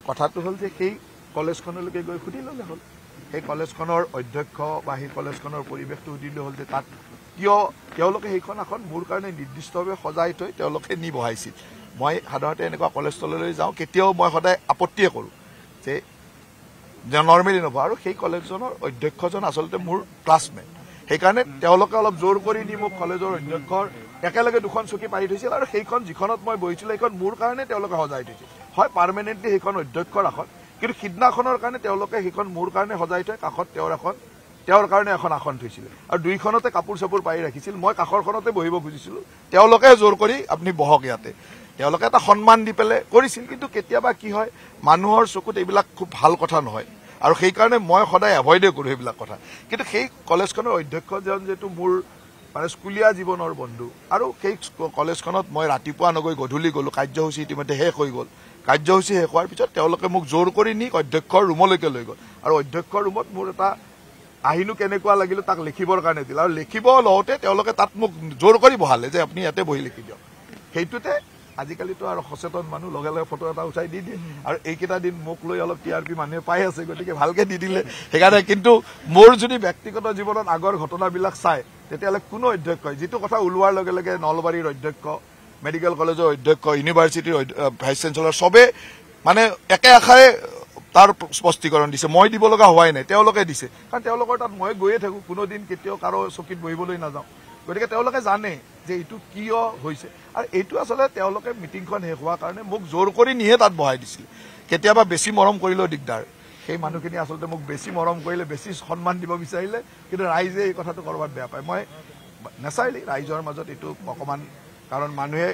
কথাটো হ'ল যে সেই কলেজখনলৈকে গৈ সুধি ল'লে হ'ল সেই কলেজখনৰ অধ্যক্ষ বা সেই কলেজখনৰ পৰিৱেশটো সুধিলে হ'ল যে তাত কিয় তেওঁলোকে সেইখন আসন মোৰ কাৰণে নিৰ্দিষ্টভাৱে সজাই থৈ তেওঁলোকে নি বহাইছিল মই সাধাৰণতে এনেকুৱা কলেজলৈ যাওঁ কেতিয়াও মই সদায় আপত্তিয়ে কৰোঁ যে নৰ্মেলি নহ'ব আৰু সেই কলেজখনৰ অধ্যক্ষজন আচলতে মোৰ ক্লাছমেট সেইকাৰণে তেওঁলোকে অলপ জোৰ কৰি নি মোক কলেজৰ অধ্যক্ষৰ একেলগে দুখন চকী পাৰি থৈছিল আৰু সেইখন যিখনত মই বহিছিলোঁ সেইখন মোৰ কাৰণে তেওঁলোকে সজাই থৈছিল হয় পাৰ্মানেণ্টলি সেইখন অধ্যক্ষৰ আসন কিন্তু সিদিনাখনৰ কাৰণে তেওঁলোকে সেইখন মোৰ কাৰণে সজাই থৈ কাষত তেওঁৰ কাৰণে এখন আসন থৈছিলে আৰু দুইখনতে কাপোৰ চাপোৰ পাৰি ৰাখিছিল মই কাষৰখনতে বহিব খুজিছিলোঁ তেওঁলোকে জোৰ কৰি আপুনি বহক ইয়াতে তেওঁলোকে এটা সন্মান দি পেলাই কৰিছিল কিন্তু কেতিয়াবা কি হয় মানুহৰ চকুত এইবিলাক খুব ভাল কথা নহয় আৰু সেইকাৰণে মই সদায় এভইডে কৰোঁ সেইবিলাক কথা কিন্তু সেই কলেজখনৰ অধ্যক্ষজন যিহেতু মোৰ মানে স্কুলীয়া জীৱনৰ বন্ধু আৰু সেই কলেজখনত মই ৰাতিপুৱা নগৈ গধূলি গ'লোঁ কাৰ্যসূচী ইতিমধ্যে শেষ হৈ গ'ল কাৰ্যসূচী শেষ হোৱাৰ পিছত তেওঁলোকে মোক জোৰ কৰি নি অধ্যক্ষৰ ৰুমলৈকে লৈ গ'ল আৰু অধ্যক্ষৰ ৰুমত মোৰ এটা আহিনো কেনেকুৱা লাগিলে তাক লিখিবৰ কাৰণে দিলে আৰু লিখিব লওঁতে তেওঁলোকে তাত মোক জোৰ কৰি বহালে যে আপুনি ইয়াতে বহি লিখি দিয়ক সেইটোতে আজিকালিতো আৰু সচেতন মানুহ লগে লগে ফটো এটা উঠাই দি দিয়ে আৰু এইকেইটা দিন মোক লৈ অলপ TRP মানুহে পাই আছে গতিকে ভালকে দি দিলে সেইকাৰণে কিন্তু মোৰ যদি ব্যক্তিগত জীৱনত আগৰ ঘটনাবিলাক চাই তেতিয়াহ'লে কোনো অধ্যক্ষই যিটো কথা ওলোৱাৰ লগে লগে নলবাৰীৰ অধ্যক্ষ মেডিকেল কলেজৰ অধ্যক্ষ ইউনিভাৰ্চিটিৰ ভাইচ চেঞ্চেলৰ চবে মানে একে আশাৰে তাৰ স্পষ্টীকৰণ দিছে মই দিব লগা হোৱাই নাই তেওঁলোকে দিছে কাৰণ তেওঁলোকৰ তাত মই গৈয়ে থাকোঁ কোনোদিন কেতিয়াও কাৰো চকীত বহিবলৈ নাযাওঁ গতিকে তেওঁলোকে জানে যে এইটো কিয় হৈছে আৰু এইটো আচলতে তেওঁলোকে মিটিংখন শেষ হোৱাৰ কাৰণে মোক জোৰ কৰি নিহে তাত বহাই দিছিল কেতিয়াবা বেছি মৰম কৰিলেও দিগদাৰ সেই মানুহখিনি আচলতে মোক বেছি মৰম কৰিলে বেছি সন্মান দিব বিচাৰিলে কিন্তু ৰাইজে এই কথাটো কৰবাত বেয়া পায় মই নেচাৰেলি ৰাইজৰ মাজত এইটো অকণমান কাৰণ মানুহে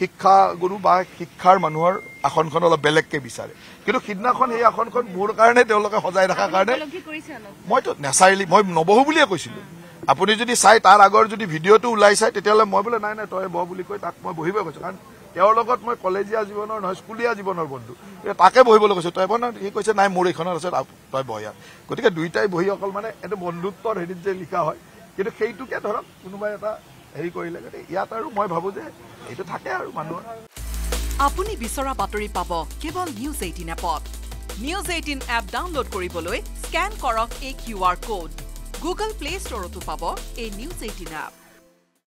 শিক্ষাগুৰু বা শিক্ষাৰ মানুহৰ আসনখন অলপ বেলেগকে বিচাৰে কিন্তু সিদিনাখন সেই আসনখন মোৰ কাৰণে তেওঁলোকে সজাই ৰখাৰ কাৰণে মইতো নেচাৰেলি মই নবহো বুলিয়ে কৈছিলোঁ আপুনি যদি চাই তাৰ আগৰ যদি ভিডিঅ'টো ওলাই চাই তেতিয়াহ'লে মই বোলে নাই তই বহ বুলি কৈ তাক মই বহিব কৈছোঁ কাৰণ তেওঁৰ লগত মই কলেজীয়া জীৱনৰ নহয় স্কুলীয়া জীৱনৰ বন্ধু তাকে বহিবলৈ কৈছোঁ তই বহ সি কৈছে নাই মোৰ এইখনত আছে তই বহ ইয়াত গতিকে দুইটাই বহি অকল মানে এইটো বন্ধুত্বৰ হেৰিত যে লিখা হয় কিন্তু সেইটোকে ধৰক কোনোবাই এটা হেৰি কৰিলে গতিকে ইয়াত আৰু মই ভাবোঁ যে এইটো থাকে আৰু মানুহৰ আপুনি বিচৰা বাতৰি পাব কেৱল নিউজ 18 এপত নিউজ 18 এপ ডাউনলোড কৰিবলৈ স্কেন কৰক এই QR কোড গুগল প্লে ষ্টৰতো পাব এই নিউজ 18 এপ